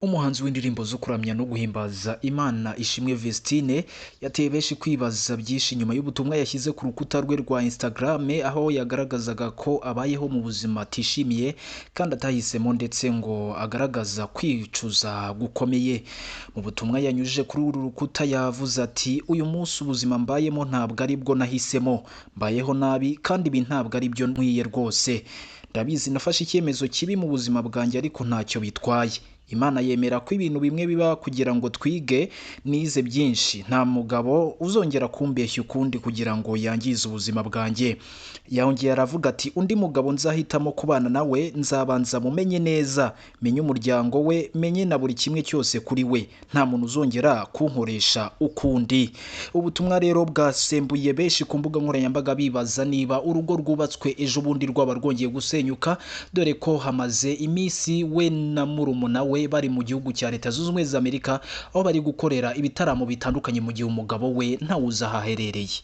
Umuhanzi w'indirimbo zo kuramya no guhimbaza Imana Ishimwe Vestine yateye benshi kwibaza byinshi nyuma y'ubutumwa yashyize ku rukuta rwe rwa Instagram, aho yagaragazaga ko abayeho mu buzima atishimiye kandi atahisemo, ndetse ngo agaragaza kwicuza gukomeye. Mu butumwa yanyujije kuri uru rukuta yavuze ati: "Uyu munsi ubuzima mbayemo ntabwo ari bwo nahisemo, mbayeho nabi kandi ibi ntabwo ari byo nkwiye rwose. Ndabizi nafashe icyemezo kibi mu buzima bwanjye ariko ntacyo bitwaye. Imana yemera ko ibintu bimwe biba kugira ngo twige, nize byinshi. Nta mugabo uzongera kumbeshya ukundi kugira ngo yangize ubuzima bwanjye." Yongeye aravuga ati: "Undi mugabo nzahitamo kubana nawe nzabanza mumenye neza, menye umuryango we, menye na buri kimwe cyose kuri we. Nta muntu uzongera kunkoresha ukundi." Ubutumwa rero bwasembuye benshi ku mbuga nkoranyambaga bibaza niba urugo rwubatswe ejo bundi rwaba rwongeye gusenyuka, dore ko hamaze iminsi we na murumuna we bari mu gihugu cya Leta Zunze Ubumwe za Amerika, aho bari gukorera ibitaramo bitandukanye mu gihe umugabo we ntawuzi aho aherereye.